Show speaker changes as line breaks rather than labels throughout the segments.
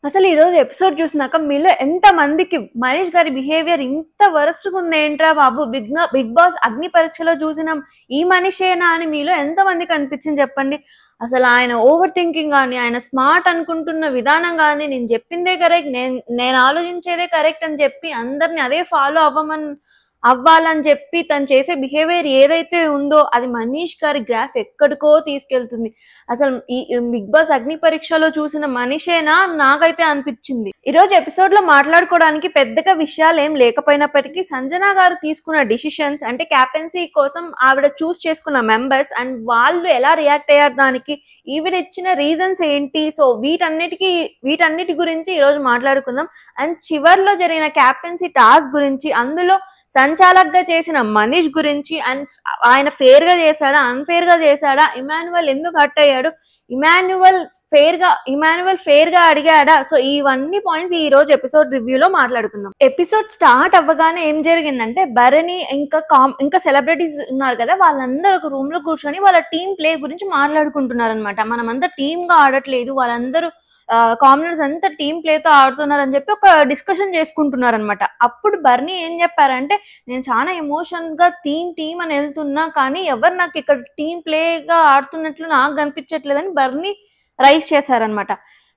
అసలు ఈ రోజు ఎపిసోడ్ చూసినాక మీలో ఎంత మందికి మనీష్ గారి బిహేవియర్ ఇంత వరస్ట్గా ఉంది ఏంట్రా బాబు, బిగ్ బాస్ అగ్ని పరీక్షలో చూసినాం ఈ మనిషేనా అని మీలో ఎంత మందికి అనిపించింది చెప్పండి. అసలు ఆయన ఓవర్ థింకింగ్ కానీ, ఆయన స్మార్ట్ అనుకుంటున్న విధానం కానీ, నేను చెప్పిందే కరెక్ట్, నేను ఆలోచించేదే కరెక్ట్ అని చెప్పి అందరిని అదే ఫాలో అవ్వాలని చెప్పి తను చేసే బిహేవియర్ ఏదైతే ఉందో అది మనీష్ గారి గ్రాఫ్ ఎక్కడికో తీసుకెళ్తుంది. అసలు ఈ బిగ్ బాస్ అగ్ని పరీక్షలో చూసిన మనిషేనా నాకైతే అనిపించింది. ఈ రోజు ఎపిసోడ్ లో మాట్లాడుకోవడానికి పెద్దగా విషయాలు ఏం లేకపోయినప్పటికీ సంజన గారు తీసుకున్న డిసిషన్స్, అంటే క్యాప్టెన్సీ కోసం ఆవిడ చూస్ చేసుకున్న మెంబర్స్ అండ్ వాళ్ళు ఎలా రియాక్ట్ అయ్యారు, దానికి ఈవిడ ఇచ్చిన రీజన్స్ ఏంటి, సో వీటన్నిటి గురించి ఈ రోజు మాట్లాడుకుందాం. అండ్ చివర్లో జరిగిన క్యాప్టెన్సీ టాస్క్ గురించి, అందులో సంచాలక్గా చేసిన మనీష్ గురించి, అండ్ ఆయన ఫేర్ గా చేశాడా అన్ఫేర్ గా చేశాడా, ఇమాన్యువల్ ఎందుకు హర్ట్ అయ్యాడు, ఇమాన్యువల్ ఫేర్ గా అడిగాడా, సో ఇవన్నీ పాయింట్స్ ఈ రోజు ఎపిసోడ్ రివ్యూలో మాట్లాడుకుందాం. ఎపిసోడ్ స్టార్ట్ అవ్వగానే ఏం జరిగిందంటే భరణి ఇంకా సెలబ్రిటీస్ ఉన్నారు కదా, వాళ్ళందరూ ఒక రూమ్ లో కూర్చొని వాళ్ళ టీమ్ ప్లే గురించి మాట్లాడుకుంటున్నారు అనమాట. మనమంతా టీమ్ గా ఆడట్లేదు, వాళ్ళందరూ కామనర్స్ అంతా టీమ్ ప్లేతో ఆడుతున్నారని చెప్పి ఒక డిస్కషన్ చేసుకుంటున్నారు అనమాట. అప్పుడు బర్నీ ఏం చెప్పారంటే, నేను చాలా ఎమోషన్ గా టీమ్ అని వెళ్తున్నా, కానీ ఎవరు నాకు ఇక్కడ టీమ్ ప్లేగా ఆడుతున్నట్లు నాకు కనిపించట్లేదని బర్నీ రైజ్ చేశారనమాట.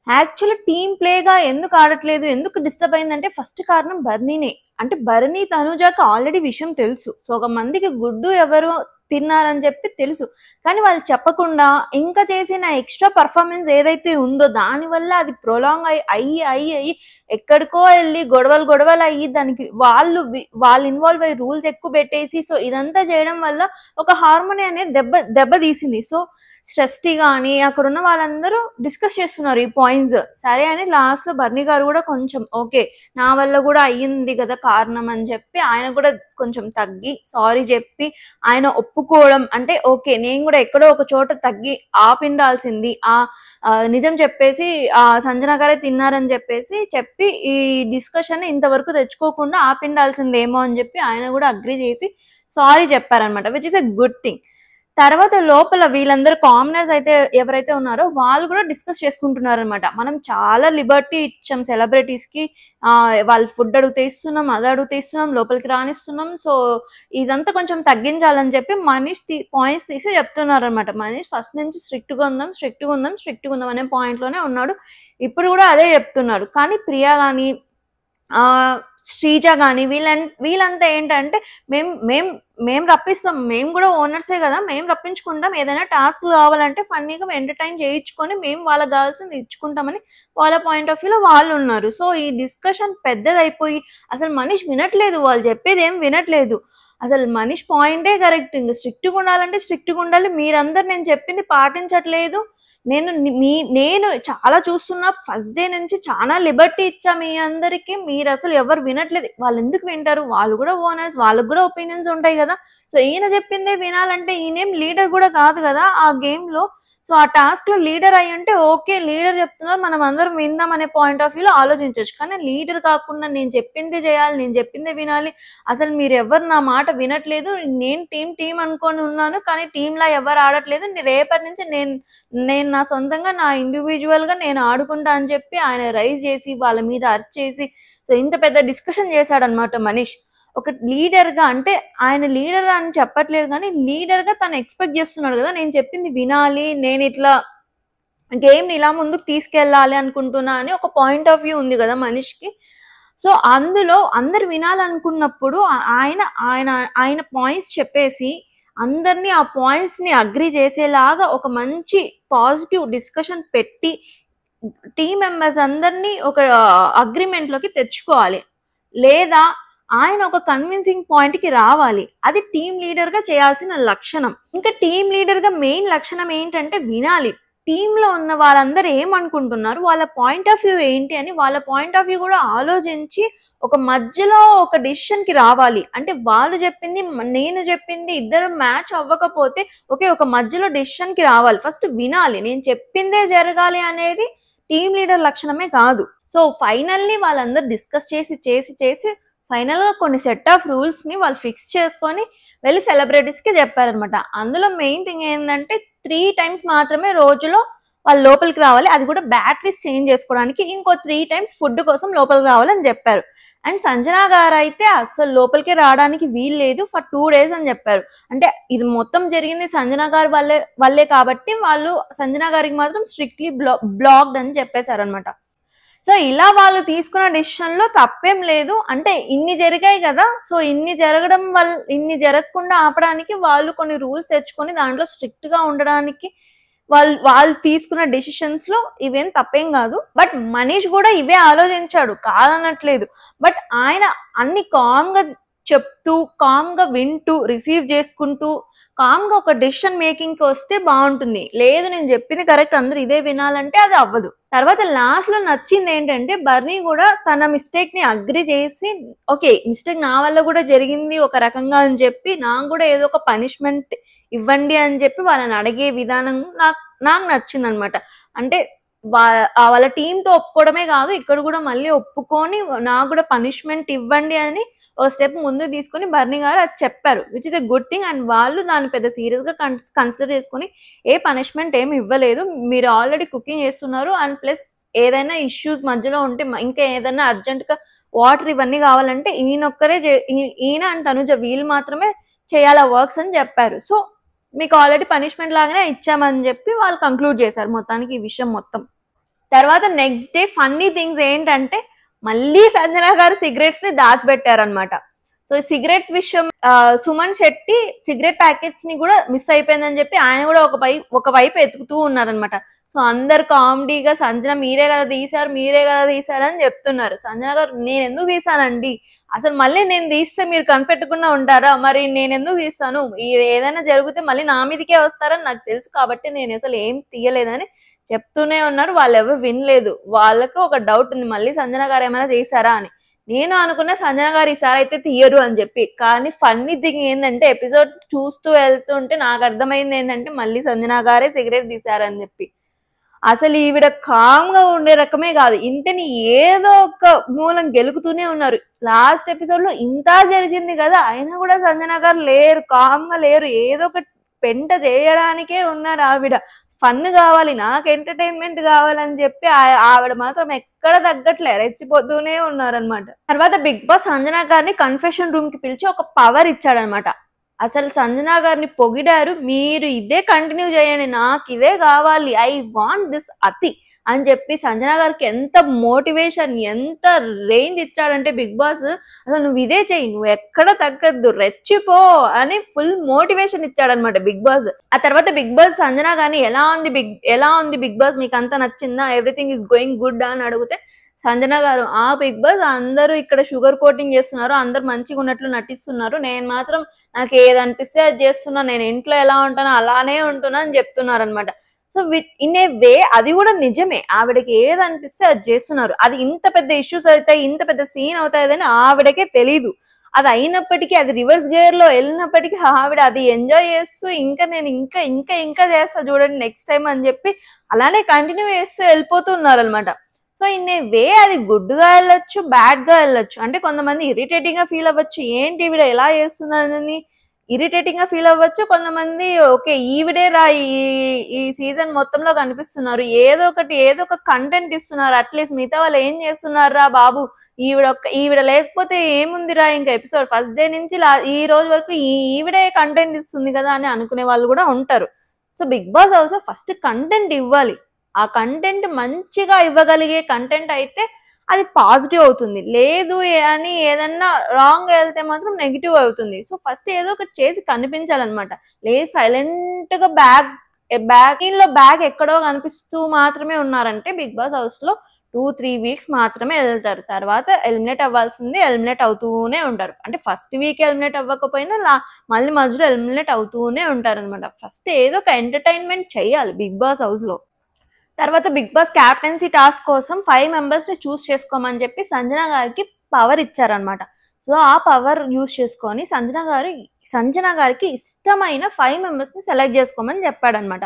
యాక్చువల్లీ టీమ్ ప్లేగా ఎందుకు ఆడట్లేదు, ఎందుకు డిస్టర్బ్ అయిందంటే ఫస్ట్ కారణం బర్నీనే. అంటే బర్నీ తనుజాకి ఆల్రెడీ విషయం తెలుసు, సో ఒక మందికి గుడ్డు ఎవరు తిన్నారని చెప్పి తెలుసు, కానీ వాళ్ళు చెప్పకుండా ఇంకా చేసిన ఎక్స్ట్రా పర్ఫార్మెన్స్ ఏదైతే ఉందో దానివల్ల అది ప్రొలాంగ్ అయ్యి ఎక్కడికో వెళ్ళి గొడవలు అయ్యి దానికి వాళ్ళు ఇన్వాల్వ్ అయ్యి రూల్స్ ఎక్కువ పెట్టేసి, సో ఇదంతా చేయడం వల్ల ఒక హార్మోని అనేది దెబ్బ తీసింది. సో స్ట్రెస్టీ కానీ అక్కడ ఉన్న వాళ్ళందరూ డిస్కస్ చేస్తున్నారు ఈ పాయింట్స్. సరే అని లాస్ట్ లో బర్నీ గారు కూడా కొంచెం ఓకే నా వల్ల కూడా అయ్యింది కదా కారణం అని చెప్పి ఆయన కూడా కొంచెం తగ్గి సారీ చెప్పి ఆయన ఒప్పుకోవడం, అంటే ఓకే నేను కూడా ఎక్కడో ఒక చోట తగ్గి ఆపిండాల్సింది, నిజం చెప్పేసి సంజన గారే తిన్నారని చెప్పి ఈ డిస్కషన్ ఇంతవరకు తెచ్చుకోకుండా ఆపిండాల్సిందేమో అని చెప్పి ఆయన కూడా అగ్రి చేసి సారీ చెప్పారనమాట, which is a good thing. తర్వాత లోపల వీళ్ళందరూ కామనర్స్ అయితే ఎవరైతే ఉన్నారో వాళ్ళు కూడా డిస్కస్ చేసుకుంటున్నారు అనమాట. మనం చాలా లిబర్టీ ఇచ్చాం సెలబ్రిటీస్ కి, వాళ్ళు ఫుడ్ అడిగితే ఇస్తున్నాం, అది అడిగితే ఇస్తున్నాం, లోపలికి రానిస్తున్నాం, సో ఇదంతా కొంచెం తగ్గించాలని చెప్పి మనీష్ పాయింట్స్ తీసి చెప్తున్నారు అనమాట. మనీష్ ఫస్ట్ నుంచి స్ట్రిక్ట్ గా ఉందాం అనే పాయింట్ లోనే ఉన్నాడు, ఇప్పుడు కూడా అదే చెప్తున్నాడు. కానీ ప్రియా కానీ శ్రీజ కానీ వీళ్ళంతా ఏంటంటే మేము రప్పిస్తాం, మేము కూడా ఓనర్సే కదా, మేము రప్పించుకుంటాం, ఏదైనా టాస్క్ కావాలంటే ఫన్నీగా ఎంటర్టైన్ చేయించుకొని మేము వాళ్ళకి కావాల్సింది ఇచ్చుకుంటామని వాళ్ళ పాయింట్ ఆఫ్ వ్యూలో వాళ్ళు ఉన్నారు. సో ఈ డిస్కషన్ పెద్దదైపోయి అసలు మనీష్ వినట్లేదు, వాళ్ళు చెప్పేది ఏం వినట్లేదు. అసలు మనీష్ పాయింటే కరెక్ట్, ఇంకా స్ట్రిక్ట్గా ఉండాలంటే స్ట్రిక్ట్గా ఉండాలి, మీరందరు నేను చెప్పింది పాటించట్లేదు, నేను చాలా చూస్తున్నా, ఫస్ట్ డే నుంచి చాలా లిబర్టీ ఇచ్చా మీ అందరికి, మీరు అసలు ఎవరు వినట్లేదు. వాళ్ళు ఎందుకు వింటారు, వాళ్ళు కూడా ఓనర్స్, వాళ్ళకు కూడా ఒపీనియన్స్ ఉంటాయి కదా, సో ఈయన చెప్పిందే వినాలంటే ఈయనేం లీడర్ కూడా కాదు కదా ఆ గేమ్ లో. సో ఆ టాస్క్ లో లీడర్ అయ్యి ఉంటే ఓకే, లీడర్ చెప్తున్నారు మనం అందరం విందాం అనే పాయింట్ ఆఫ్ వ్యూలో ఆలోచించవచ్చు, కానీ లీడర్ కాకుండా నేను చెప్పిందే చేయాలి, నేను చెప్పిందే వినాలి, అసలు మీరు ఎవరు నా మాట వినట్లేదు, నేను టీం అనుకొని ఉన్నాను కానీ టీంలా ఎవరు ఆడట్లేదు, రేపటి నుంచి నేను నా సొంతంగా నా ఇండివిజువల్ గా నేను ఆడుకుంటా అని చెప్పి ఆయన రైజ్ చేసి వాళ్ళ మీద అర్చేసి, సో ఇంత పెద్ద డిస్కషన్ చేశాడనమాట మనీష్. ఒక లీడర్ గా, అంటే ఆయన లీడర్ అని చెప్పట్లేదు కానీ లీడర్ గా తను ఎక్స్పెక్ట్ చేస్తున్నాడు కదా, నేను చెప్పింది వినాలి, నేను ఇట్లా గేమ్ ని ఇలా ముందుకు తీసుకెళ్ళాలి అనుకుంటున్నా అని ఒక పాయింట్ ఆఫ్ వ్యూ ఉంది కదా మనీష్కి. సో అందులో అందరు వినాలనుకున్నప్పుడు ఆయన పాయింట్స్ చెప్పేసి అందరినీ ఆ పాయింట్స్ ని అగ్రి చేసేలాగా ఒక మంచి పాజిటివ్ డిస్కషన్ పెట్టి టీం మెంబర్స్ అందరినీ ఒక అగ్రిమెంట్ లోకి తెచ్చుకోవాలి, లేదా ఆయన ఒక కన్విన్సింగ్ పాయింట్ కి రావాలి. అది టీం లీడర్ గా చేయాల్సిన లక్షణం. ఇంకా టీం లీడర్ గా మెయిన్ లక్షణం ఏంటంటే వినాలి, టీంలో ఉన్న వాళ్ళందరూ ఏమనుకుంటున్నారు, వాళ్ళ పాయింట్ ఆఫ్ వ్యూ ఏంటి అని వాళ్ళ పాయింట్ ఆఫ్ వ్యూ కూడా ఆలోచించి ఒక మధ్యలో ఒక డిసిషన్ కి రావాలి. అంటే వాళ్ళు చెప్పింది నేను చెప్పింది ఇద్దరు మ్యాచ్ అవ్వకపోతే ఓకే, ఒక మధ్యలో డిసిషన్ కి రావాలి, ఫస్ట్ వినాలి, నేను చెప్పిందే జరగాలి అనేది టీం లీడర్ లక్షణమే కాదు. సో ఫైనల్లీ వాళ్ళందరూ డిస్కస్ చేసి ఫైనల్ గా కొన్ని సెట్ ఆఫ్ రూల్స్ ని వాళ్ళు ఫిక్స్ చేసుకొని వెళ్ళి సెలబ్రిటీస్ కి చెప్పారనమాట. అందులో మెయిన్ థింగ్ ఏంటంటే 3 times మాత్రమే రోజులో వాళ్ళు లోపలికి రావాలి, అది కూడా బ్యాటరీస్ చేంజ్ చేసుకోవడానికి ఇంకో 3 times ఫుడ్ కోసం లోపలికి రావాలని చెప్పారు. అండ్ సంజన గారు అయితే అసలు లోపలికి రావడానికి వీలు లేదు ఫర్ 2 days అని చెప్పారు. అంటే ఇది మొత్తం జరిగింది సంజన గారి వల్లే కాబట్టి వాళ్ళు సంజన గారికి మాత్రం స్ట్రిక్ట్లీ బ్లాక్డ్ అని చెప్పేశారు అనమాట. సో ఇలా వాళ్ళు తీసుకున్న డిసిషన్ లో తప్పేం లేదు. అంటే ఇన్ని జరిగాయి కదా, సో ఇన్ని జరగకుండా ఆపడానికి వాళ్ళు కొన్ని రూల్స్ తెచ్చుకొని దాంట్లో స్ట్రిక్ట్ గా ఉండడానికి వాళ్ళు తీసుకున్న డెసిషన్స్ లో ఇవేం తప్పేం కాదు. బట్ మనీష్ కూడా ఇవే ఆలోచించాడు, కాదనట్లేదు. బట్ ఆయన అన్ని కామ్ గా చెప్తూ, కామ్ గా వింటూ, రిసీవ్ చేసుకుంటూ, కామ్ గా ఒక డెసిషన్ మేకింగ్ కి వస్తే బాగుంటుంది. లేదు నేను చెప్పింది కరెక్ట్, అందరు ఇదే వినాలంటే అది అవ్వదు. తర్వాత లాస్ట్ లో నచ్చింది ఏంటంటే బర్నీ కూడా తన మిస్టేక్ ని అగ్రి చేసి, ఓకే మిస్టేక్ నా వల్ల కూడా జరిగింది ఒక రకంగా అని చెప్పి నాకు కూడా ఏదో ఒక పనిష్మెంట్ ఇవ్వండి అని చెప్పి వాళ్ళని అడిగే విధానం నాకు నచ్చింది అనమాట. అంటే వాళ్ళ టీంతో ఒప్పుకోవడమే కాదు, ఇక్కడ కూడా మళ్ళీ ఒప్పుకొని నాకు కూడా పనిష్మెంట్ ఇవ్వండి అని ఒక స్టెప్ ముందు తీసుకుని బర్నీ గారు అది చెప్పారు, which is a good thing. And వాళ్ళు దాన్ని పెద్ద సీరియస్ గా కన్సిడర్ చేసుకుని ఏ పనిష్మెంట్ ఏమి ఇవ్వలేదు, మీరు ఆల్రెడీ కుకింగ్ చేస్తున్నారు అండ్ ప్లస్ ఏదైనా ఇష్యూస్ మధ్యలో ఉంటే ఇంకా ఏదైనా అర్జెంట్ గా వాటర్ ఇవన్నీ కావాలంటే ఈయన అండ్ తనుజ వీళ్ళు మాత్రమే చేయాలా వర్క్స్ అని చెప్పారు. సో మీకు ఆల్రెడీ పనిష్మెంట్ లాగానే ఇచ్చామని చెప్పి వాళ్ళు కంక్లూడ్ చేశారు మొత్తానికి ఈ విషయం మొత్తం. తర్వాత నెక్స్ట్ డే ఫన్నీ థింగ్స్ ఏంటంటే మళ్ళీ సంజన గారు సిగరెట్స్ ని దాచిపెట్టారనమాట. సో సిగరెట్స్ విషయం సుమన్ శెట్టి సిగరెట్ ప్యాకెట్స్ ని కూడా మిస్ అయిపోయిందని చెప్పి ఆయన కూడా ఒకవైపు ఎతుకుతూ ఉన్నారనమాట. సో అందరు కామెడీగా సంజన మీరే కదా తీశారు అని చెప్తున్నారు. సంజన గారు నేను ఎందుకు తీసానండి, అసలు మళ్ళీ నేను తీస్తే మీరు కనిపెట్టకుండా ఉంటారా, మరి నేను ఎందుకు తీస్తాను, ఏదైనా జరిగితే మళ్ళీ నా మీదకే వస్తారని నాకు తెలుసు కాబట్టి నేను అసలు ఏం తీయలేదని చెప్తూనే ఉన్నారు. వాళ్ళు ఎవరు వినలేదు. వాళ్ళకు ఒక డౌట్ ఉంది మళ్ళీ సంజన గారు ఏమైనా చేశారా అని. నేను అనుకున్న సంజన గారు ఈసారి అయితే తీయరు అని చెప్పి. కానీ ఫన్నీ థింగ్ ఏంటంటే ఎపిసోడ్ చూస్తూ వెళ్తుంటే నాకు అర్థమైంది ఏంటంటే మళ్ళీ సంజన గారే సిగరెట్ తీశారని చెప్పి. అసలు ఈవిడ కామ్ గా ఉండే రకమే కాదు, ఇంటిని ఏదో ఒక మూలం గెలుకుతూనే ఉన్నారు. లాస్ట్ ఎపిసోడ్ లో ఇంత జరిగింది కదా, అయినా కూడా సంజన గారు లేరు, కామ్ గా లేరు, ఏదో ఒక పెంట చేయడానికే ఉన్నారు. ఆవిడ ఫన్ కావాలి, నాకు ఎంటర్టైన్మెంట్ కావాలని చెప్పి ఆవిడ మాత్రం ఎక్కడ తగ్గట్లే, రెచ్చిపోతూనే ఉన్నారనమాట. తర్వాత బిగ్ బాస్ సంజన గారిని కన్ఫెషన్ రూమ్ కి పిలిచి ఒక పవర్ ఇచ్చాడనమాట. అసలు సంజన గారిని పొగిడారు, మీరు ఇదే కంటిన్యూ చేయండి, నాకు ఇదే కావాలి, ఐ వాంట్ దిస్ అతి అని చెప్పి సంజన గారికి ఎంత మోటివేషన్, ఎంత రేంజ్ ఇచ్చాడంటే బిగ్ బాస్, అసలు నువ్వు ఇదే చెయ్యి, నువ్వు ఎక్కడ తగ్గద్దు, రెచ్చిపో అని ఫుల్ మోటివేషన్ ఇచ్చాడనమాట బిగ్ బాస్. ఆ తర్వాత బిగ్ బాస్ సంజన గారిని ఎలా ఉంది బిగ్ బాస్, మీకు అంతా నచ్చిందా, ఎవ్రీథింగ్ ఈస్ గోయింగ్ గుడ్ అని అడిగితే సంజన గారు, ఆ బిగ్ బాస్ అందరూ ఇక్కడ షుగర్ కోటింగ్ చేస్తున్నారు, అందరు మంచిగా ఉన్నట్లు నటిస్తున్నారు, నేను మాత్రం నాకు ఏది అనిపిస్తే అది చేస్తున్నా, నేను ఇంట్లో ఎలా ఉంటానో అలానే ఉంటున్నా అని చెప్తున్నారు అనమాట. సో ఇన్ ఏ వే అది కూడా నిజమే, ఆవిడకి ఏది అనిపిస్తే అది చేస్తున్నారు. అది ఇంత పెద్ద ఇష్యూస్ అవుతాయి, ఇంత పెద్ద సీన్ అవుతాయని ఆవిడకే తెలీదు. అది అయినప్పటికీ, అది రివర్స్ గేర్ లో వెళ్ళినప్పటికీ ఆవిడ అది ఎంజాయ్ చేస్తూ ఇంకా నేను ఇంకా చేస్తా చూడండి నెక్స్ట్ టైం అని చెప్పి అలానే కంటిన్యూ చేస్తూ వెళ్ళిపోతున్నారు అనమాట. సో ఇన్ ఏ వే అది గుడ్ గా వెళ్ళొచ్చు, బ్యాడ్ గా వెళ్ళొచ్చు. అంటే కొంతమంది ఇరిటేటింగ్ గా ఫీల్ అవ్వచ్చు, ఏంటి ఈవిడ ఎలా చేస్తుందని ఇరిటేటింగ్ గా ఫీల్ అవ్వచ్చు. కొంతమంది ఓకే ఈవిడే రా ఈ సీజన్ మొత్తంలో కనిపిస్తున్నారు, ఏదో ఒక కంటెంట్ ఇస్తున్నారు, అట్లీస్ట్ మిగతా వాళ్ళు ఏం చేస్తున్నారు రా బాబు, ఈవిడ లేకపోతే ఏముందిరా, ఇంకా ఎపిసోడ్ ఫస్ట్ డే నుంచి ఈ రోజు వరకు ఈవిడే కంటెంట్ ఇస్తుంది కదా అని అనుకునే వాళ్ళు కూడా ఉంటారు. సో బిగ్ బాస్ హౌస్ లో ఫస్ట్ కంటెంట్ ఇవ్వాలి, ఆ కంటెంట్ మంచిగా ఇవ్వగలిగే కంటెంట్ అయితే అది పాజిటివ్ అవుతుంది, లేదు అని ఏదన్నా రాంగ్ వెళ్తే మాత్రం నెగిటివ్ అవుతుంది. సో ఫస్ట్ ఏదో ఒకటి చేసి కనిపించాలన్నమాట. లేదు సైలెంట్ గా బ్యాగ్ ఎక్కడో కనిపిస్తూ మాత్రమే ఉన్నారంటే బిగ్ బాస్ హౌస్ లో 2-3 వీక్స్ మాత్రమే వెళ్తారు. తర్వాత ఎలిమినేట్ అవ్వాల్సింది ఎలిమినేట్ అవుతూనే ఉంటారు. అంటే ఫస్ట్ వీక్ ఎలిమినేట్ అవ్వకపోయినా మళ్ళీ మధ్యలో ఎలిమినేట్ అవుతూనే ఉంటారు అనమాట. ఫస్ట్ ఏదో ఒక ఎంటర్టైన్మెంట్ చేయాలి బిగ్ బాస్ హౌస్ లో. తర్వాత బిగ్ బాస్ క్యాప్టెన్సీ టాస్క్ కోసం 5 members ని చూస్ చేసుకోమని చెప్పి సంజన గారికి పవర్ ఇచ్చారనమాట. సో ఆ పవర్ యూజ్ చేసుకొని సంజన గారికి ఇష్టమైన 5 members ని సెలెక్ట్ చేసుకోమని చెప్పాడనమాట.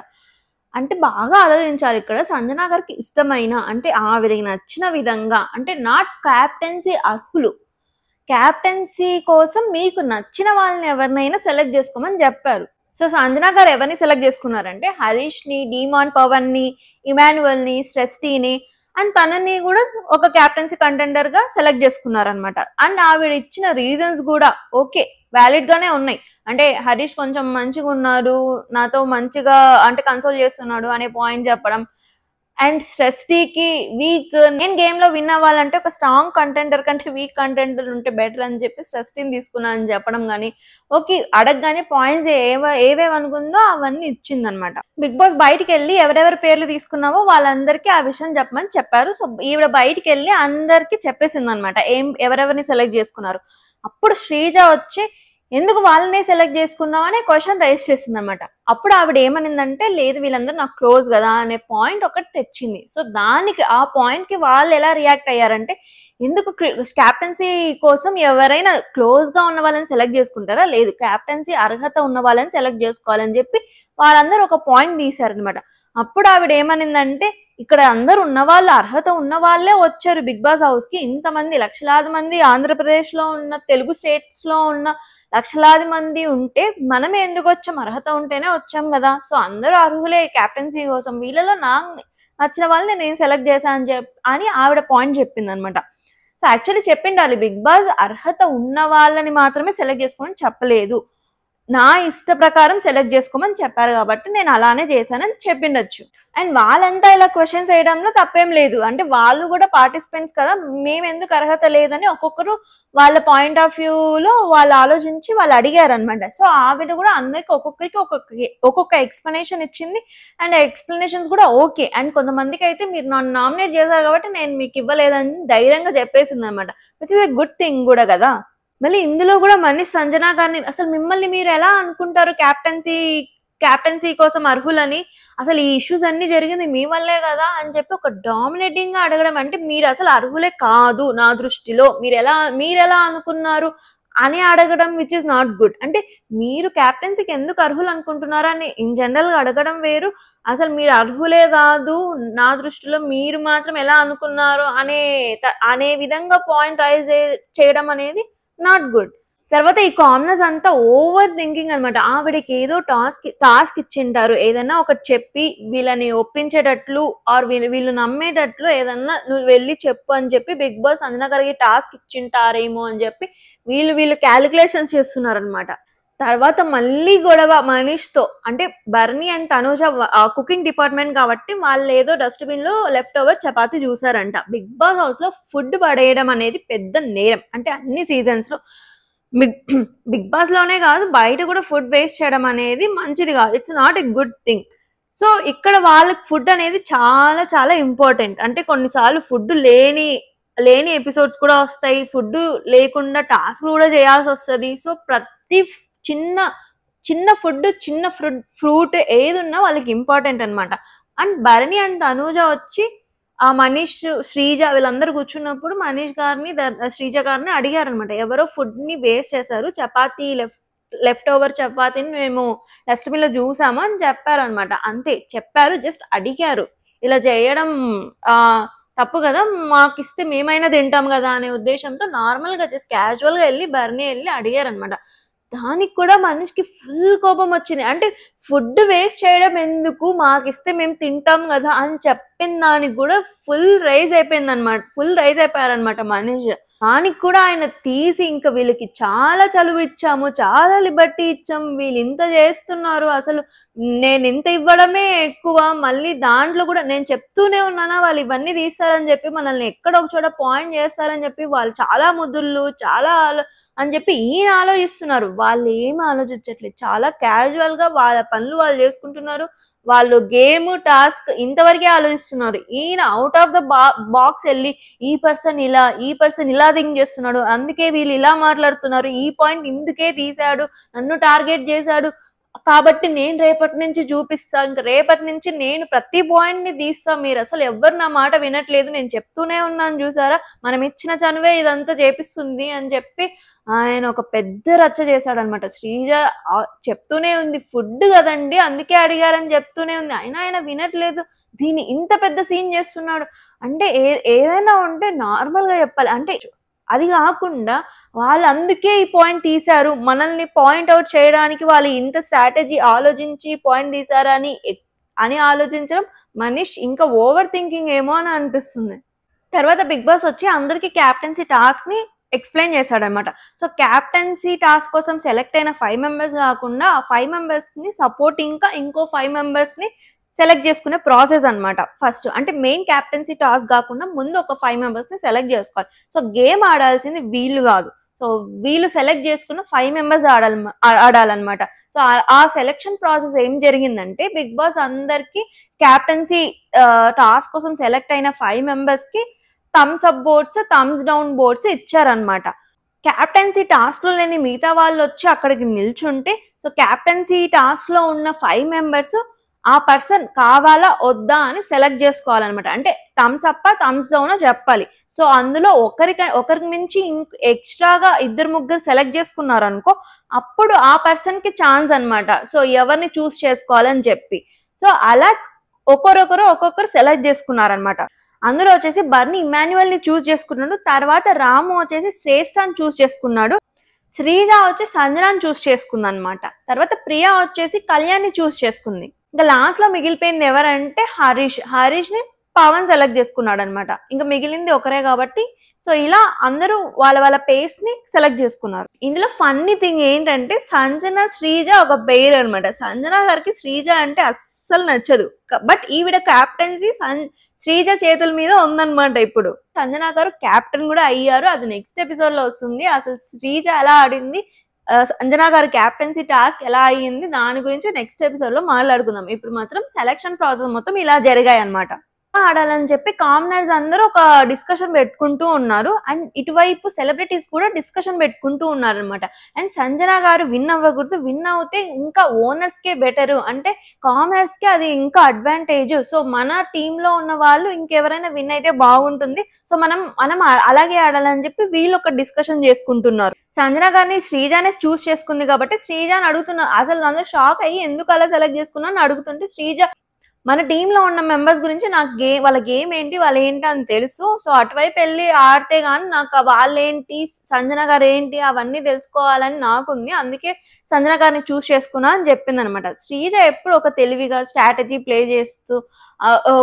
అంటే బాగా ఆలోచించాలి ఇక్కడ. సంజన గారికి ఇష్టమైన అంటే ఆవిడకి నచ్చిన విధంగా, అంటే నాట్ క్యాప్టెన్సీ అర్హులు, క్యాప్టెన్సీ కోసం మీకు నచ్చిన వాళ్ళని ఎవరినైనా సెలెక్ట్ చేసుకోమని చెప్పారు. సో సంజన గారు ఎవరిని సెలెక్ట్ చేసుకున్నారంటే హరీష్ ని, డీమాన్ పవన్ ని, ఇమాన్యువల్ ని, స్ట్రెస్టీని అండ్ తనని కూడా ఒక క్యాప్టెన్సీ కంటెండర్ గా సెలెక్ట్ చేసుకున్నారనమాట. అండ్ ఆవిడ ఇచ్చిన రీజన్స్ కూడా ఓకే వ్యాలిడ్ గానే ఉన్నాయి. అంటే హరీష్ కొంచెం మంచిగా ఉన్నారు, నాతో మంచిగా అంటే కన్సోల్ చేస్తున్నాడు అనే పాయింట్ చెప్పడం. అండ్ స్ట్రెస్టీకి వీక్, నేను గేమ్ లో విన్ అవ్వాలంటే ఒక స్ట్రాంగ్ కంటెండర్ కంటే వీక్ కంటెండర్ ఉంటే బెటర్ అని చెప్పి స్ట్రెస్టీని తీసుకున్నా అని చెప్పడం కానీ, ఓకే అడగగానే పాయింట్స్ ఏవేవి అనుకుందో అవన్నీ ఇచ్చిందనమాట. బిగ్ బాస్ బయటికి వెళ్ళి ఎవరెవరి పేర్లు తీసుకున్నావో వాళ్ళందరికీ ఆ విషయం చెప్పమని చెప్పారు. సో ఈవిడ బయటికి వెళ్ళి అందరికి చెప్పేసింది అనమాట ఎవరెవరిని సెలెక్ట్ చేసుకున్నారు. అప్పుడు శ్రీజ వచ్చి ఎందుకు వాళ్ళనే సెలెక్ట్ చేసుకున్నావు అనే క్వశ్చన్ రైజ్ చేసింది అనమాట. అప్పుడు ఆవిడ ఏమనిందంటే లేదు వీళ్ళందరూ నాకు క్లోజ్ కదా అనే పాయింట్ ఒకటి తెచ్చింది. సో దానికి ఆ పాయింట్ కి వాళ్ళు ఎలా రియాక్ట్ అయ్యారంటే ఎందుకు క్యాప్టెన్సీ కోసం ఎవరైనా క్లోజ్ గా ఉన్న వాళ్ళని సెలెక్ట్ చేసుకుంటారా, లేదు క్యాప్టెన్సీ అర్హత ఉన్న వాళ్ళని సెలెక్ట్ చేసుకోవాలని చెప్పి వాళ్ళందరూ ఒక పాయింట్ తీశారనమాట. అప్పుడు ఆవిడ ఏమనిందంటే ఇక్కడ అందరు ఉన్న వాళ్ళు అర్హత ఉన్న వాళ్ళే వచ్చారు బిగ్ బాస్ హౌస్ కి, ఇంతమంది లక్షలాది మంది ఆంధ్రప్రదేశ్ లో ఉన్న, తెలుగు స్టేట్స్ లో ఉన్న లక్షలాది మంది ఉంటే మనమే ఎందుకు వచ్చాం, అర్హత ఉంటేనే వచ్చాం కదా. సో అందరూ అర్హులే క్యాప్టెన్సీ కోసం, వీళ్ళలో నాకు నచ్చిన వాళ్ళని నేను సెలెక్ట్ చేశాను అని ఆవిడ పాయింట్ చెప్పింది అనమాట. సో యాక్చువల్లీ చెప్పిండాలి బిగ్ బాస్ అర్హత ఉన్న వాళ్ళని మాత్రమే సెలెక్ట్ చేసుకోమని చెప్పలేదు, నా ఇష్ట ప్రకారం సెలెక్ట్ చేసుకోమని చెప్పారు కాబట్టి నేను అలానే చేశానని చెప్పిండొచ్చు. అండ్ వాళ్ళంతా ఇలా క్వశ్చన్స్ వేయడంలో తప్పేం లేదు. అంటే వాళ్ళు కూడా పార్టిసిపెంట్స్ కదా, మేము ఎందుకు అర్హత లేదని ఒక్కొక్కరు వాళ్ళ పాయింట్ ఆఫ్ వ్యూలో వాళ్ళు ఆలోచించి వాళ్ళు అడిగారు అనమాట. సో ఆవిడ కూడా అందరికి ఒక్కొక్కరికి ఒక్కొక్క ఎక్స్ప్లెనేషన్ ఇచ్చింది. అండ్ ఎక్స్ప్లెనేషన్స్ కూడా ఓకే. అండ్ కొంతమందికి అయితే మీరు నన్ను నామినేట్ చేశారు కాబట్టి నేను మీకు ఇవ్వలేదని ధైర్యంగా చెప్పేసింది అనమాట, which is a good thing కూడా కదా. మళ్ళీ ఇందులో కూడా మనీష్ సంజన గారిని అసలు మిమ్మల్ని మీరు ఎలా అనుకుంటారు క్యాప్టెన్సీ కోసం అర్హులని, అసలు ఈ ఇష్యూస్ అన్ని జరిగింది మీ వల్లే కదా అని చెప్పి ఒక డామినేటింగ్ గా అడగడం. అంటే మీరు అసలు అర్హులే కాదు నా దృష్టిలో, మీరెలా అనుకున్నారు అని అడగడం విచ్ ఇస్ నాట్ గుడ్. అంటే మీరు క్యాప్టెన్సీకి ఎందుకు అర్హులు అనుకుంటున్నారు అని ఇన్ జనరల్ గా అడగడం వేరు, అసలు మీరు అర్హులే కాదు నా దృష్టిలో మీరు మాత్రం ఎలా అనుకున్నారు అనే విధంగా పాయింట్ రైజ్ చేయడం అనేది నాట్ గుడ్. తర్వాత ఈ కామనర్స్ అంతా ఓవర్ థింకింగ్ అనమాట. ఆవిడకి ఏదో టాస్క్ ఇచ్చింటారు, ఏదన్నా ఒకటి చెప్పి వీళ్ళని ఒప్పించేటట్లు ఆర్ వీళ్ళు నమ్మేటట్లు ఏదన్నా నువ్వు వెళ్ళి చెప్పు అని చెప్పి బిగ్ బాస్ సంజన గారికి టాస్క్ ఇచ్చింటారేమో అని చెప్పి వీళ్ళు క్యాలిక్యులేషన్స్ చేస్తున్నారు అనమాట. తర్వాత మళ్ళీ గొడవ మనీష్ తో. అంటే Bharani and Tanuja cooking department కాబట్టి వాళ్ళు ఏదో డస్ట్బిన్ లో లెఫ్ట్ ఓవర్ చపాతీ చూసారంట. బిగ్ బాస్ హౌస్ లో ఫుడ్ పడేయడం అనేది పెద్ద నేరం. అంటే అన్ని సీజన్స్ లో బిగ్ బాస్ లోనే కాదు బయట కూడా ఫుడ్ వేస్ట్ చేయడం అనేది మంచిది కాదు, it's not a good thing. So ఇక్కడ వాళ్ళకి ఫుడ్ అనేది చాలా చాలా ఇంపార్టెంట్. అంటే కొన్నిసార్లు ఫుడ్ లేని ఎపిసోడ్స్ కూడా వస్తాయి, ఫుడ్ లేకుండా టాస్క్ కూడా చేయాల్సి వస్తుంది. సో ప్రతి చిన్న ఫుడ్, చిన్న ఫ్రూట్ ఏది ఉన్నా వాళ్ళకి ఇంపార్టెంట్ అనమాట. అండ్ భరణి అండ్ తనూజ వచ్చి ఆ మనీష్, శ్రీజ వీళ్ళందరూ కూర్చున్నప్పుడు మనీష్ గారిని, శ్రీజ గారిని అడిగారు అనమాట, ఎవరో ఫుడ్ ని వేస్ట్ చేశారు, చపాతీ లెఫ్ట్ ఓవర్ చపాతీని మేము డస్ట్బిన్ లో చూసాము అని చెప్పారు అనమాట. అంతే చెప్పారు, జస్ట్ అడిగారు. ఇలా చేయడం తప్పు కదా, మాకు ఇస్తే మేమైనా తింటాం కదా అనే ఉద్దేశంతో నార్మల్ గా జస్ట్ క్యాజువల్ గా వెళ్ళి బర్నీ వెళ్ళి అడిగారు అనమాట. దానికి కూడా మనిషికి ఫుల్ కోపం వచ్చింది. అంటే ఫుడ్ వేస్ట్ చేయడం ఎందుకు, మాకిస్తే మేము తింటాం కదా అని చెప్పిన దానికి కూడా ఫుల్ రైజ్ అయిపోయారనమాట మనిషి. దానికి కూడా ఆయన తీసి ఇంకా వీళ్ళకి చాలా చలువు ఇచ్చాము, చాలా లిబర్టీ ఇచ్చాము, వీళ్ళు ఇంత చేస్తున్నారు, అసలు నేను ఇంత ఇవ్వడమే ఎక్కువ, మళ్ళీ దాంట్లో కూడా నేను చెప్తూనే ఉన్నానా వాళ్ళు ఇవన్నీ తీస్తారని చెప్పి మనల్ని ఎక్కడ ఒక చోట పాయింట్ చేస్తారని చెప్పి వాళ్ళు చాలా ముద్దుళ్ళు చాలా అని చెప్పి ఈయన ఆలోచిస్తున్నారు. వాళ్ళు ఏమి ఆలోచించట్లేదు, చాలా క్యాజువల్ గా వాళ్ళ పనులు వాళ్ళు చేసుకుంటున్నారు, వాళ్ళు గేమ్ టాస్క్ ఇంతవరకే ఆలోచిస్తున్నారు. ఈయన అవుట్ ఆఫ్ ద బాక్స్ వెళ్ళి ఈ పర్సన్ ఇలా థింక్ చేస్తున్నాడు, అందుకే వీళ్ళు ఇలా మాట్లాడుతున్నారు, ఈ పాయింట్ ఇందుకే తీశాడు, నన్ను టార్గెట్ చేశాడు కాబట్టి నేను రేపటి నుంచి చూపిస్తా, ఇంకా రేపటి నుంచి నేను ప్రతి పాయింట్ ని తీస్తా, మీరు అసలు ఎవ్వరు నా మాట వినట్లేదు, నేను చెప్తూనే ఉన్నాను చూసారా, మనం ఇచ్చిన చనువే ఇదంతా చేపిస్తుంది అని చెప్పి ఆయన ఒక పెద్ద రచ్చ చేశాడనమాట. శ్రీజ చెప్తూనే ఉంది ఫుడ్ కదండి అందుకే అడిగారని చెప్తూనే ఉంది, అయినా ఆయన వినట్లేదు, దీన్ని ఇంత పెద్ద సీన్ చేస్తున్నాడు. అంటే ఏదైనా ఉంటే నార్మల్ గా చెప్పాలి. అంటే అది కాకుండా వాళ్ళు అందుకే ఈ పాయింట్ తీశారు, మనల్ని పాయింట్ అవుట్ చేయడానికి వాళ్ళు ఇంత స్ట్రాటజీ ఆలోచించి పాయింట్ తీశారు అని ఆలోచించడం మనీష్ ఇంకా ఓవర్ థింకింగ్ ఏమో అని అనిపిస్తుంది. తర్వాత బిగ్ బాస్ వచ్చి అందరికి క్యాప్టెన్సీ టాస్క్ ని ఎక్స్ప్లెయిన్ చేశాడనమాట. సో క్యాప్టెన్సీ టాస్క్ కోసం సెలెక్ట్ అయిన 5 మెంబర్స్ కాకుండా ఆ 5 మెంబర్స్ ని సపోర్ట్ ఇంకా ఇంకో 5 మెంబర్స్ ని సెలెక్ట్ చేసుకునే ప్రాసెస్ అనమాట. ఫస్ట్ అంటే మెయిన్ క్యాప్టెన్సీ టాస్క్ కాకుండా ముందు ఒక 5 మెంబర్స్ ని సెలెక్ట్ చేసుకోవాలి. సో గేమ్ ఆడాల్సింది వీళ్ళు కాదు, సో వీళ్ళు సెలెక్ట్ చేసుకున్న 5 మెంబర్స్ ఆడాలన్నమాట. సో ఆ సెలెక్షన్ ప్రాసెస్ ఏం జరిగిందంటే బిగ్ బాస్ అందరికి క్యాప్టెన్సీ టాస్క్ కోసం సెలెక్ట్ అయిన 5 మెంబర్స్ కి thumbs up boards, thumbs down boards ఇచ్చారనమాట. క్యాప్టెన్సీ టాస్క్ లో లేని మిగతా వాళ్ళు వచ్చి అక్కడికి నిల్చుంటే సో క్యాప్టెన్సీ టాస్క్ లో ఉన్న 5 మెంబర్స్ ఆ పర్సన్ కావాలా వద్దా అని సెలెక్ట్ చేసుకోవాలన్నమాట. అంటే థమ్స్ అప్ థమ్స్ డౌన్ చెప్పాలి. సో అందులో ఒకరికి మించి ఎక్స్ట్రాగా 2-3 సెలెక్ట్ చేసుకున్నారు అనుకో, అప్పుడు ఆ పర్సన్ కి ఛాన్స్ అనమాట. సో ఎవరిని చూస్ చేసుకోవాలని చెప్పి సో అలా ఒక్కొక్కరు సెలెక్ట్ చేసుకున్నారనమాట. అందులో వచ్చేసి బర్నీ ఇమాన్యువల్ ని చూస్ చేసుకున్నాడు, తర్వాత రాము వచ్చేసి శ్రేష్ఠని చూస్ చేసుకున్నాడు, శ్రీజ వచ్చి సంజనాని చూస్ చేసుకుంది అనమాట. తర్వాత ప్రియా వచ్చేసి కళ్యాణ్ని చూస్ చేసుకుంది. ఇంకా లాస్ట్ లో మిగిలిపోయింది ఎవరంటే హరీష్ ని పవన్ సెలెక్ట్ చేసుకున్నాడు అనమాట. ఇంకా మిగిలింది ఒకరే కాబట్టి సో ఇలా అందరూ వాళ్ళ పేస్ ని సెలెక్ట్ చేసుకున్నారు. ఇందులో ఫన్నీ థింగ్ ఏంటంటే సంజన శ్రీజ ఒక పేరు అనమాట. సంజన గారికి శ్రీజ అంటే అస్సలు నచ్చదు, బట్ ఈవిడ క్యాప్టెన్సీ శ్రీజ చేతుల మీద ఉందన్నమాట. ఇప్పుడు సంజన గారు క్యాప్టెన్ కూడా అయ్యారు, అది నెక్స్ట్ ఎపిసోడ్ లో వస్తుంది. అసలు శ్రీజ ఎలా ఆడింది, సంజన గారి క్యాప్టెన్సీ టాస్క్ ఎలా అయ్యింది, దాని గురించి నెక్స్ట్ ఎపిసోడ్ లో మాట్లాడుకుందాం. ఇప్పుడు మాత్రం సెలక్షన్ ప్రాసెస్ మొత్తం ఇలా జరిగాయి అన్నమాట. ఆడాలని చెప్పి కామనర్స్ అందరూ ఒక డిస్కషన్ పెట్టుకుంటూ ఉన్నారు, అండ్ ఇటువైపు సెలబ్రిటీస్ కూడా డిస్కషన్ పెట్టుకుంటూ ఉన్నారు అనమాట. అండ్ సంజన గారు విన్ అవ్వకూడదు, విన్ అవుతే ఇంకా ఓనర్స్ కే బెటరు, అంటే కామనర్స్ కి అది ఇంకా అడ్వాంటేజ్. సో మన టీమ్ లో ఉన్న వాళ్ళు ఇంకెవరైనా విన్ అయితే బాగుంటుంది, సో మనం అలాగే ఆడాలని చెప్పి వీళ్ళు ఒక డిస్కషన్ చేసుకుంటున్నారు. సంజన గారిని శ్రీజానే చూస్ చేసుకుంది కాబట్టి శ్రీజాని అడుగుతున్నారు. అసలు అందరూ షాక్ అయ్యి ఎందుకు అలా సెలెక్ట్ చేసుకున్నా అని అడుగుతుంటే శ్రీజ మన టీంలో ఉన్న మెంబర్స్ గురించి నాకు వాళ్ళ గేమ్ ఏంటి వాళ్ళు ఏంటి అని తెలుసు, సో అటువైపు వెళ్ళి ఆడితే గానీ నాకు వాళ్ళేంటి సంజన గారు ఏంటి అవన్నీ తెలుసుకోవాలని నాకుంది, అందుకే సంజన గారిని చూస్ చేసుకున్నా అని చెప్పింది అనమాట. శ్రీజ ఎప్పుడు ఒక తెలివిగా స్ట్రాటజీ ప్లే చేస్తూ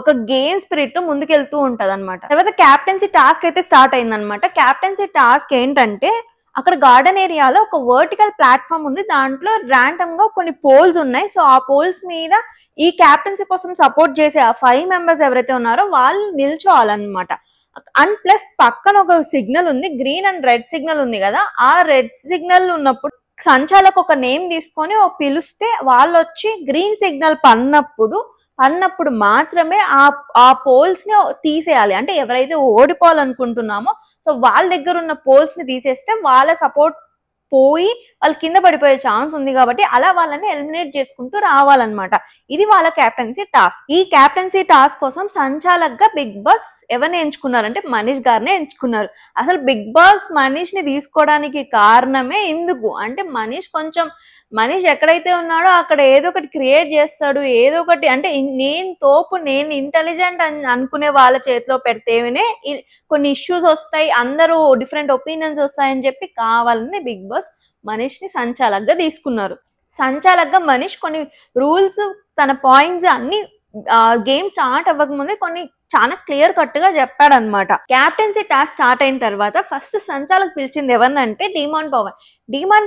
ఒక గేమ్ స్పిరిట్ తో ముందుకెళ్తూ ఉంటది అనమాట. తర్వాత క్యాప్టెన్సీ టాస్క్ అయితే స్టార్ట్ అయిందనమాట. క్యాప్టెన్సీ టాస్క్ ఏంటంటే అక్కడ గార్డెన్ ఏరియాలో ఒక వర్టికల్ ప్లాట్ఫామ్ ఉంది, దాంట్లో ర్యాండమ్ గా కొన్ని పోల్స్ ఉన్నాయి. సో ఆ పోల్స్ మీద ఈ క్యాప్టెన్సీ కోసం సపోర్ట్ చేసే ఆ 5 మెంబర్స్ ఎవరైతే ఉన్నారో వాళ్ళు నిల్చోవాలన్నమాట. అండ్ ప్లస్ పక్కన ఒక సిగ్నల్ ఉంది, గ్రీన్ అండ్ రెడ్ సిగ్నల్ ఉంది కదా, ఆ రెడ్ సిగ్నల్ ఉన్నప్పుడు సంచాలకు ఒక నేమ్ తీసుకొని పిలిస్తే వాళ్ళు వచ్చి గ్రీన్ సిగ్నల్ పన్నప్పుడు మాత్రమే ఆ పోల్స్ ని తీసేయాలి. అంటే ఎవరైతే ఓడిపోవాలనుకుంటున్నామో సో వాళ్ళ దగ్గర ఉన్న పోల్స్ ని తీసేస్తే వాళ్ళ సపోర్ట్ పోయి వాళ్ళు కింద పడిపోయే ఛాన్స్ ఉంది, కాబట్టి అలా వాళ్ళని ఎలిమినేట్ చేసుకుంటూ రావాలన్నమాట. ఇది వాళ్ళ క్యాప్టెన్సీ టాస్క్. ఈ క్యాప్టెన్సీ టాస్క్ కోసం సంచాలక్గా బిగ్ బాస్ ఎవరిని ఎంచుకున్నారంటే మనీష్ గారినే ఎంచుకున్నారు. అసలు బిగ్ బాస్ మనీష్ ని తీసుకోవడానికి కారణమే ఎందుకు అంటే మనీష్ ఎక్కడైతే ఉన్నాడో అక్కడ ఏదో ఒకటి క్రియేట్ చేస్తాడు, ఏదో ఒకటి అంటే నేను ఇంటెలిజెంట్ అని అనుకునే వాళ్ళ చేతిలో పెడితేనే కొన్ని ఇష్యూస్ వస్తాయి, అందరూ డిఫరెంట్ ఒపీనియన్స్ వస్తాయని చెప్పి కావాలని బిగ్ బాస్ మనీష్ ని సంచాలక్గా తీసుకున్నారు. సంచాలక్గా మనీష్ కొన్ని రూల్స్ తన పాయింట్స్ అన్ని గేమ్ స్టార్ట్ అవ్వకముందే కొన్ని చాలా క్లియర్ కట్ గా చెప్పాడనమాట. క్యాప్టెన్సీ టాస్క్ స్టార్ట్ అయిన తర్వాత ఫస్ట్ సంచాలక్ పిలిచింది ఎవరినంటే డిమాండ్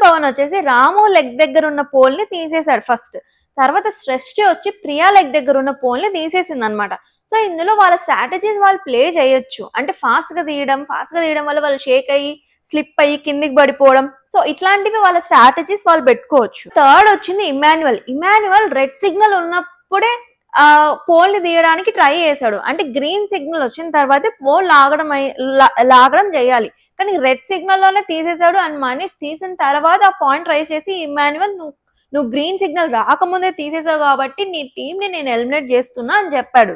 పవన్ వచ్చేసి రాము లెగ్ దగ్గర ఉన్న పోల్ ని తీసేశాడు ఫస్ట్. తర్వాత సృష్టి వచ్చి ప్రియా లెగ్ దగ్గర ఉన్న పోల్ ని తీసేసింది అనమాట. సో ఇందులో వాళ్ళ స్ట్రాటజీస్ వాళ్ళు ప్లే చేయొచ్చు, అంటే ఫాస్ట్ గా తీయడం వల్ల వాళ్ళు షేక్ అయ్యి స్లిప్ అయ్యి కిందికి పడిపోవడం, సో ఇట్లాంటివి వాళ్ళ స్ట్రాటజీస్ వాళ్ళు పెట్టుకోవచ్చు. థర్డ్ వచ్చింది ఇమాన్యువల్ రెడ్ సిగ్నల్ ఉన్నప్పుడే పోల్ ని తీయడానికి ట్రై చేశాడు, అంటే గ్రీన్ సిగ్నల్ వచ్చిన తర్వాత పోల్ లాగడం చేయాలి, కానీ రెడ్ సిగ్నల్ లోనే తీసేశాడు. అండ్ మనీష్ తీసిన తర్వాత ఆ పాయింట్ రైజ్ చేసి ఇమాన్యువల్ నువ్వు గ్రీన్ సిగ్నల్ రాకముందే తీసేసావు కాబట్టి నీ టీమ్ ని నేను ఎలిమినేట్ చేస్తున్నా అని చెప్పాడు.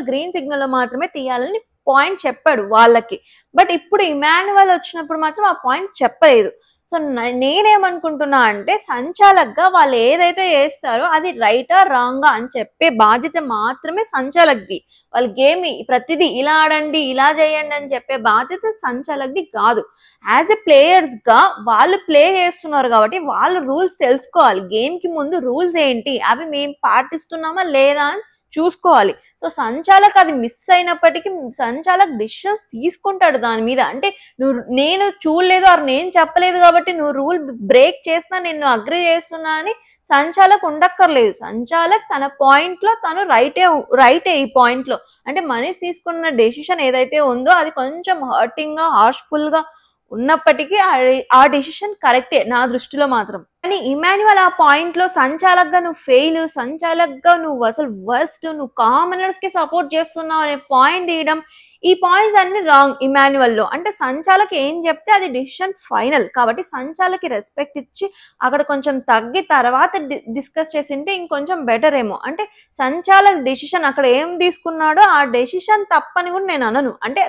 గ్రీన్ సిగ్నల్ లో మాత్రమే తీయాలని పాయింట్ చెప్పాడు వాళ్ళకి, బట్ ఇప్పుడు ఇమాన్యువల్ వచ్చినప్పుడు మాత్రం ఆ పాయింట్ చెప్పలేదు. సో నేనేమనుకుంటున్నా అంటే సంచాలక్గా వాళ్ళు ఏదైతే చేస్తారో అది రైటా రాంగా అని చెప్పే బాధ్యత మాత్రమే సంచాలక్ది. వాళ్ళ గేమ్ ప్రతిదీ ఇలా ఆడండి ఇలా చేయండి అని చెప్పే బాధ్యత సంచాలక్ది కాదు. యాజ్ ఎ ప్లేయర్స్ గా వాళ్ళు ప్లే చేస్తున్నారు కాబట్టి వాళ్ళు రూల్స్ తెలుసుకోవాలి. గేమ్ కి ముందు రూల్స్ ఏంటి, అవి మేము పాటిస్తున్నామా లేదా అని చూసుకోవాలి. సో సంచాలక్ అది మిస్ అయినప్పటికీ సంచాలక్ డిసిషన్స్ తీసుకుంటాడు దాని మీద. అంటే నేను చూడలేదు ఆర్ నేను చెప్పలేదు కాబట్టి నువ్వు రూల్ బ్రేక్ చేసినా నేను అగ్రి చేస్తున్నా అని సంచాలక్ ఉండక్కర్లేదు. సంచాలక్ తన పాయింట్ లో తను రైటే ఈ పాయింట్ లో. అంటే మనీష్ తీసుకున్న డెసిషన్ ఏదైతే ఉందో అది కొంచెం హర్టింగ్ గా హార్ష్ఫుల్ గా ఉన్నప్పటికీ ఆ డెసిషన్ కరెక్టే నా దృష్టిలో మాత్రం. కానీ ఇమాన్యువల్ ఆ పాయింట్ లో సంచాలక్ గా నువ్వు ఫెయిల్, సంచాలక్ గా నువ్వు అసలు వర్స్ట్, నువ్వు కామనర్స్ కి సపోర్ట్ చేస్తున్నావు అనే పాయింట్ తీయడం, ఈ పాయింట్స్ అన్ని రాంగ్ ఇమాన్యువల్ లో. అంటే సంచాలక్ ఏం చెప్తే అది డిసిషన్ ఫైనల్ కాబట్టి సంచాలకి రెస్పెక్ట్ ఇచ్చి అక్కడ కొంచెం తగ్గి తర్వాత డిస్కస్ చేసింటే ఇంకొంచెం బెటర్ ఏమో. అంటే సంచాలక్ డెసిషన్ అక్కడ ఏం తీసుకున్నాడో ఆ డెసిషన్ తప్పని కూడా నేను అనను. అంటే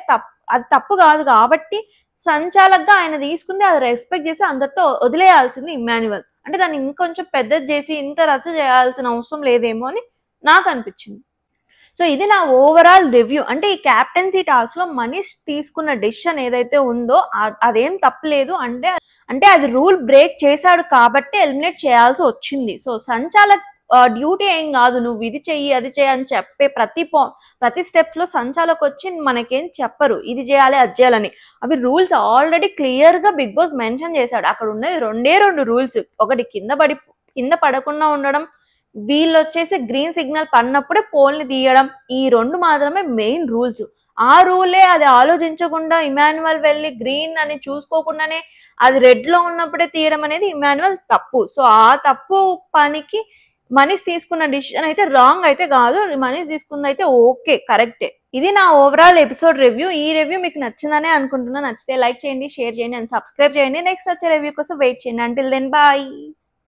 అది తప్పు కాదు కాబట్టి సంచాలక్గా ఆయన తీసుకుంది అది రెస్పెక్ట్ చేసి అందరితో వదిలేయాల్సింది ఇమాన్యువల్. అంటే దాన్ని ఇంకొంచెం పెద్దది చేసి ఇంత రచ్చ చేయాల్సిన అవసరం లేదేమో అని నాకు అనిపించింది. సో ఇది నా ఓవరాల్ రివ్యూ. అంటే ఈ క్యాప్టెన్సీ టాస్క్ లో మనీష్ తీసుకున్న డెసిషన్ ఏదైతే ఉందో అదేం తప్పలేదు. అంటే అది రూల్ బ్రేక్ చేశాడు కాబట్టి ఎలిమినేట్ చేయాల్సి వచ్చింది. సో సంచాలక్ డ్యూటీ ఏం కాదు నువ్వు ఇది చెయ్యి అది చెయ్యి అని చెప్పే ప్రతి స్టెప్ లో సంచాలక్ వచ్చి మనకేం చెప్పరు ఇది చేయాలి అది చేయాలని. అవి రూల్స్ ఆల్రెడీ క్లియర్ గా బిగ్ బాస్ మెన్షన్ చేశాడు. అక్కడ ఉన్నది రెండు రూల్స్. ఒకటి కింద పడకుండా ఉండడం, వీళ్ళు వచ్చేసి గ్రీన్ సిగ్నల్ పడినప్పుడే పోల్ని తీయడం. ఈ రెండు మాత్రమే మెయిన్ రూల్స్. ఆ రూలే అది ఆలోచించకుండా ఇమాన్యువల్ వెళ్ళి గ్రీన్ అని చూసుకోకుండానే అది రెడ్ లో ఉన్నప్పుడే తీయడం అనేది ఇమాన్యువల్ తప్పు. సో ఆ తప్పు పనికి మనీష్ తీసుకున్న డిసిషన్ అయితే రాంగ్ అయితే కాదు, మనీష్ తీసుకున్న అయితే ఓకే కరెక్టే. ఇది నా ఓవరాల్ ఎపిసోడ్ రివ్యూ. ఈ రివ్యూ మీకు నచ్చిందనే అనుకుంటున్నా. నచ్చితే లైక్ చేయండి, షేర్ చేయండి అండ్ సబ్స్క్రైబ్ చేయండి. నెక్స్ట్ వచ్చే రివ్యూ కోసం వెయిట్ చేయండి. Until then bye.